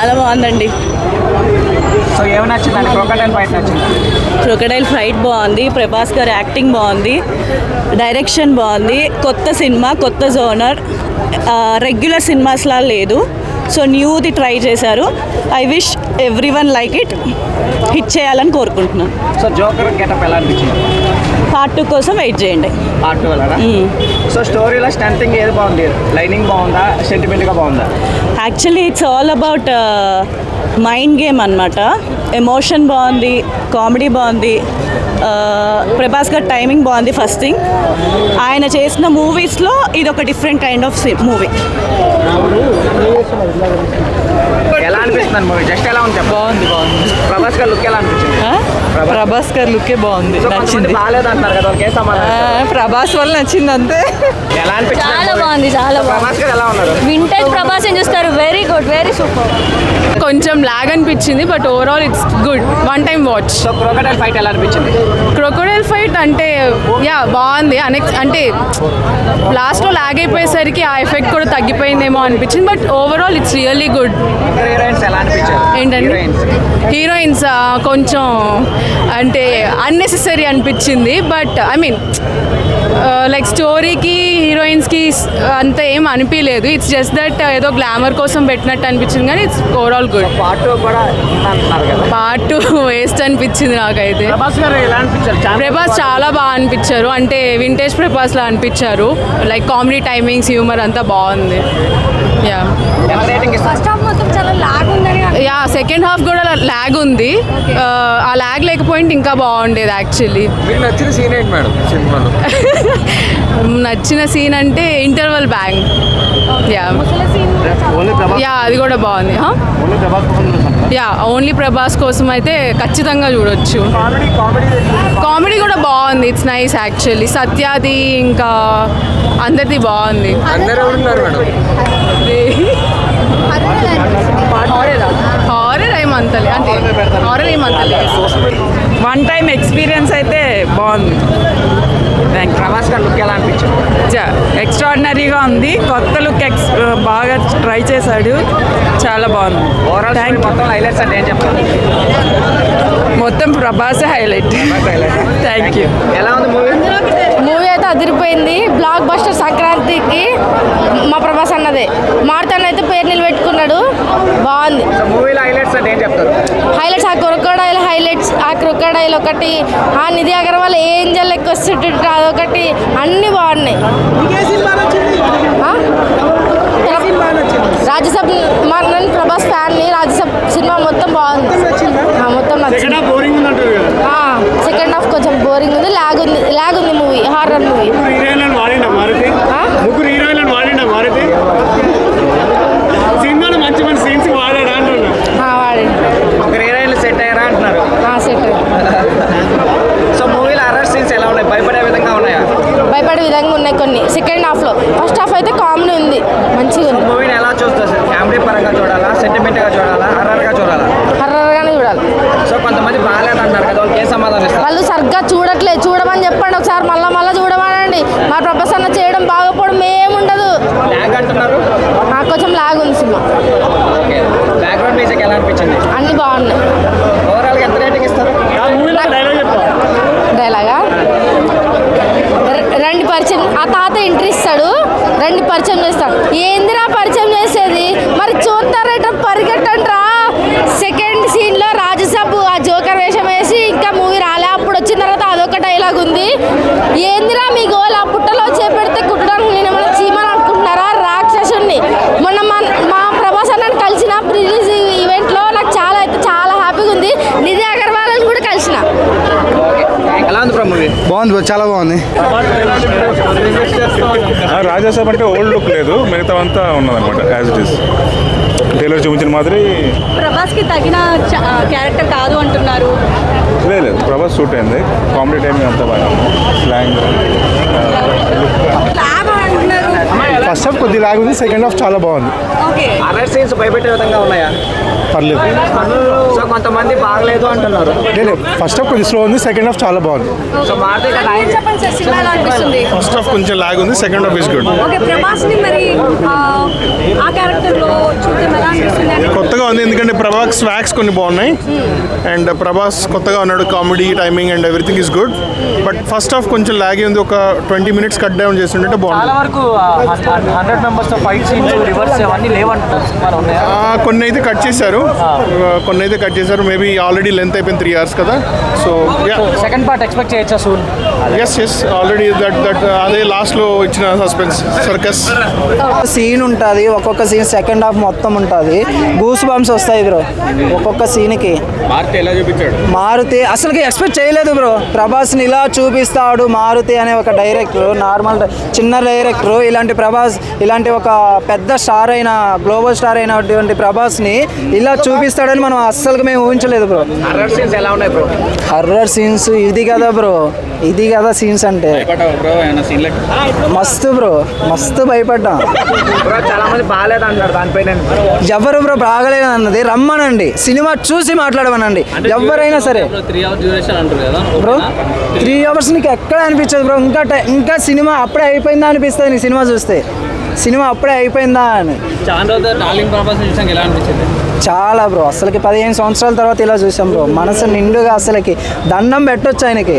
చాలా బాగుందండి. సో ఏమి నచ్చిందండి? క్రొకడైల్ ఫైట్ నచ్చింది. క్రొకడైల్ ఫైట్ బాగుంది, ప్రభాస్ గారి యాక్టింగ్ బాగుంది, డైరెక్షన్ బాగుంది, కొత్త సినిమా, కొత్త జోనర్, రెగ్యులర్ సినిమాస్లా లేదు. సో న్యూది ట్రై చేశారు. I wish every one like it, hit చేయాలని కోరుకుంటున్నాను. సో జోకర్ గెటప్ ఎలా అనిపించింది? పార్ట్ 2 కోసం వెయిట్ చేయండి. పార్ట్ 2 వెళ్ళరా? సో స్టోరీలో స్ట్రెంథింగ్ ఏది బాగుంది? లైనింగ్ బాగుందా, సెంటిమెంట్గా బాగుందా? Actually it's all about mind game అనమాట. ఎమోషన్ బాగుంది, కామెడీ బాగుంది, ప్రభాస్ గారి టైమింగ్ బాగుంది. ఫస్ట్ థింగ్, ఆయన చేసిన మూవీస్లో ఇది ఒక డిఫరెంట్ కైండ్ ఆఫ్ మూవీ. ఎలా అనిపిస్తుంది మూవీ? జస్ట్ ఎలా ఉంది? బాగుంది. ప్రభాస్ గారి లుక్ ఎలా అనిపించింది? ప్రభాస్ గారి లుకే బాగుంది, నచ్చింది. బాగాలేదు అంటున్నారు కదా, ఒకే సమాధానం. ప్రభాస్ వల్ల నచ్చింది అంతే. ఎలా అనిపించింది? చాలా బాగుంది, చాలా బాగుంది. ప్రభాస్ గారు ఎలా ఉన్నారు? వింటేజ్ ప్రభాస్ ఏం చూస్తారు? Very good, very super. కొంచెం లాగ్ అనిపించింది, but overall it's good, one time watch. So crocodile fight ఎలా అనిపించింది? క్రొకడైల్ ఫైట్ అంటే బాగుంది. అంటే లాస్ట్లో లాగ్ అయిపోయేసరికి ఆ ఎఫెక్ట్ కూడా తగ్గిపోయిందేమో అనిపించింది, but overall it's really good. Heroines ఎలా అనిపించారు? ఏంటండి? హీరోయిన్స్ కొంచెం అంటే అన్నెసెసరీ అనిపించింది, బట్ ఐ మీన్ లైక్ స్టోరీకి హీరోయిన్స్కి అంత ఏం అనిపించలేదు. ఇట్స్ జస్ట్ దట్ ఏదో గ్లామర్ కోసం పెట్టినట్టు అనిపించింది, కానీ ఇట్స్ ఓవరాల్ గుడ్. పార్ట్ 2 కూడా అంటున్నారు కదా. పార్ట్ 2 వేస్ట్ అనిపించింది నాకైతే. ప్రభాస్ గారు ఎలా అనిపించారు? ప్రభాస్ చాలా బాగా అనిపించారు, అంటే వింటేజ్ ప్రభాస్లా అనిపించారు. లైక్ కామెడీ టైమింగ్స్, హ్యూమర్ అంతా బాగుంది. యా, ఫస్ట్ హాఫ్ మొత్తం చాలా లాగ్ ఉందని. యా, సెకండ్ హాఫ్ కూడా లాగ్ ఉంది. ఆ లాగ్ లేకపోయింటే ఇంకా బాగుండేది యాక్చువల్లీ. మీకు నచ్చిన సీన్ ఏంటి మేడం సినిమాలో? నచ్చిన సీన్ అంటే ఇంటర్వల్ బ్యాంగ్. యా, అది కూడా బాగుంది. యా, ఓన్లీ ప్రభాస్ కోసం అయితే ఖచ్చితంగా చూడొచ్చు. కామెడీ కూడా బాగుంది, ఇట్స్ నైస్ యాక్చువల్లీ. సత్యాది ఇంకా అందరిది బాగుంది. అందరూ ఉన్నారు మేడం. హారర్ ఏమంతలే, అంటే హారర్ ఏమంతలే. వన్ టైం ఎక్స్పీరియన్స్ అయితే బాగుంది. ప్రభాస్ గారి లుక్ ఎలా అనిపించింది? ఎక్స్ట్రాడినరీగా ఉంది, కొత్త లుక్ బాగా ట్రై చేశాడు, చాలా బాగుంది. థ్యాంక్ మొత్తం హైలైట్స్ అంటే ఏం చెప్తాను? మొత్తం ప్రభాసే హైలైట్. Thank you. ఎలా ఉంది మూవీ? మూవీ అయితే అదిరిపోయింది. Block buster. సంక్రాంతికి మా ప్రభాస్ అన్నదే మారుతాను అయితే పేరు నిలబెట్టుకున్నాడు, బాగుంది. మూవీలో హైలైట్స్ అంటే ఏం చెప్తారు? హైలైట్స్ ఆ క్రొకడైల్ హైలైట్స్, ఆ క్రొకడైల్ ఒకటి, ఆ నిధి అగర్వాల్ ఏంజల్ లెక్క వస్తుంటే అదొకటి, అన్నీ బాగున్నాయి. రాజ్యసభ నేను ప్రభాస్ ఫ్యాన్ని. రాజ్యసభ సినిమా మొత్తం బాగుంది, మొత్తం నచ్చింది. సెకండ్ హాఫ్ కొంచెం బోరింగ్ ఉంది, లాగ్ ఉంది మూవీ, హారర్ మూవీ. ఒక హీరోయిన్లు సెట్ అయ్యారా అంటున్నారు? సెట్. సో మూవీలో హర్రర్ సీన్స్ ఎలా ఉన్నాయి? భయపడే విధంగా ఉన్నాయా? భయపడే విధంగా ఉన్నాయి కొన్ని సెకండ్ హాఫ్లో. ఫస్ట్ హాఫ్ అయితే కామెడీ ఉంది, మంచిగా ఉంది. మూవీని ఎలా చూస్తారు? ఫ్యామిలీ పరంగా చూడాలా, సెంటిమెంట్గా చూడాలా, హర్రర్గా చూడాలా? హర్రర్గానే చూడాలి. సో కొంతమంది బాగాలేదు అంటారు కదా, వాళ్ళకి ఏ సమాధానం ఇస్తారు? వాళ్ళు సరిగ్గా చూడట్లేదు, చూడమని చెప్పండి ఒకసారి, మళ్ళీ చూడమనండి. మా ప్రభాస్ అన్న చేయడం బాగోపోవడం ఏముండదు. లాగ్ అంటున్నారు? కొంచెం లాగ్ ఉంది సినిమా. ఓకే, బ్యాక్గ్రౌండ్ మ్యూజిక్ ఎలా అనిపించింది? అన్నీ బాగున్నాయి. ఓవరాల్గా ఎంత రేటింగ్ ఇస్తారు? డైలాగా రండి పరిచయం, ఆ తాత ఎంట్రీ ఇస్తాడు, రండి పరిచయం చేస్తాడు. ఏందిరా పరిచయం చేసేది? మరి చూస్తారట, పరిగెట్టండిరా. సెకండ్ సీన్లో రాజ్యసభ ఆ జోకర్ వేషం వేసి ఇంకా మూవీ రాలే, అప్పుడు వచ్చిన తర్వాత అదొక డైలాగ్ ఉంది. ఏందిరా మీ గోల్? ఆ పుట్టలో చేపెడితే కుట్టడానికి నేను ఏమైనా చీమని అనుకుంటున్నారా? రాక్షసుని. మొన్న మా ప్రభాస్ అన్నని కలిసిన రిలీజ్ ఈవెంట్లో నాకు చాలా హ్యాపీగా ఉంది. నిధి అగర్వాల్ కూడా కలిసిన. ఎలా ఉంది మూవీ? బాగుంది, చాలా బాగుంది. రాజాసాబ్ అంటే ఓల్డ్ లుక్ లేదు, మిగతా అంతా ఉన్నదన్నమాట యాజ్ ఇట్ ఈస్. టైలర్ చూపించిన మాదిరి. ప్రభాస్కి తగిన క్యారెక్టర్ కాదు అంటున్నారు. లేదు, ప్రభాస్ సూట్ అయింది. కామెడీ టైమింగ్ అంతా బాగా, స్లాంగ్, ఫస్ట్ హాఫ్ కొద్దిగా లాగ్ ఉంది, సెకండ్ హాఫ్ చాలా బాగుంది. హర్రర్ సీన్స్ భయపెట్టే విధంగా ఉన్నాయా? పర్లేదు. సో కొంతమంది బాగలేదు అంటున్నారు. లేదు, ఫస్ట్ హాఫ్ కొంచెం స్లో ఉంది, సెకండ్ హాఫ్ చాలా బాగుంది. సో మారుతి కదా చెప్పండి సార్, సినిమా ఎలా అనిపిస్తుంది? ఫస్ట్ హాఫ్ కొంచెం లాగ్ ఉంది, second half is good. Okay, ప్రభాస్ని మరి ఆ క్యారెక్టర్లో చూద్దాం ఎలా అనిపిస్తుంది? కొత్తగా ఉంది, ఎందుకంటే ప్రభాస్ స్వాగ్స్ కొన్ని బాగున్నాయి అండ్ ప్రభాస్ కొత్తగా ఉన్నాడు, comedy timing and everything is good. But first half కొంచెం లాగే ఉంది, ఒక 20 minutes కట్ డౌన్ చేస్తుంటే చాలా బాగుంది. వరకు 100 మెంబర్స్ ఫైట్ సీన్స్ రివర్స్ అవన్నీ లేవంటున్నారు. సినిమాలో ఉన్నాయా? కొన్ని అయితే కట్ చేశారు, మేబీ ఆల్రెడీ లెంత్ అయిపోయింది 3 hours కదా. సో సెకండ్ పార్ట్ ఎక్స్పెక్ట్ చేయొచ్చా సూన్? ఎస్ ఆల్రెడీ దట్ అదే లాస్ట్లో ఇచ్చిన సస్పెన్స్ సర్కస్ సీన్ ఉంటుంది, ఒక్కొక్క సీన్ సెకండ్ హాఫ్ మొత్తం ఉంటుంది, గూస్ బంప్స్ వస్తాయి బ్రో ఒక్కొక్క సీన్కి. మారుతి ఎలా చూపించాడు? మారుతి అసలుకి ఎక్స్పెక్ట్ చేయలేదు బ్రో, ప్రభాస్ని ఇలా చూపిస్తాడు మారుతి అనే ఒక డైరెక్టర్, నార్మల్ చిన్న డైరెక్టర్ ఇలాంటి ఒక పెద్ద స్టార్ అయిన గ్లోబల్ స్టార్ అయినటువంటి ప్రభాస్ని ఇలా చూపిస్తాడని మనం అస్సలుకి మేము ఊహించలేదు బ్రో. హర్రర్ సీన్స్ ఎలా ఉన్నాయి బ్రో? హర్రర్ సీన్స్ ఇది కదా సీన్స్ అంటే బ్రో ఏమైనా సీన్ మస్తు బ్రో, మస్తు భయపడ్డా బ్రో. చాలా మంది బాగాలేదు అంటారు, దానిపైన ఎవరు బ్రో బాగలేదు అన్నది రమ్మనండి, సినిమా చూసి మాట్లాడమనండి ఎవరైనా సరే. 3 hours డ్యూరేషన్ అంటారు కదా బ్రో 3 hours నీకు ఎక్కడ అనిపించదు బ్రో, ఇంకా సినిమా అప్పుడే అయిపోయిందా అనిపిస్తుంది నీకు సినిమా చూస్తే, సినిమా అప్పుడే అయిపోయిందా అని. చాలా రోజులు డార్లింగ్ ప్రభాస్ చూసాక ఎలా అనిపించింది? చాలా బ్రో, అసలుకి 15 సంవత్సరాల తర్వాత ఇలా చూసాం బ్రో, మనసు నిండుగా అసలుకి దండం పెట్టొచ్చు ఆయనకి.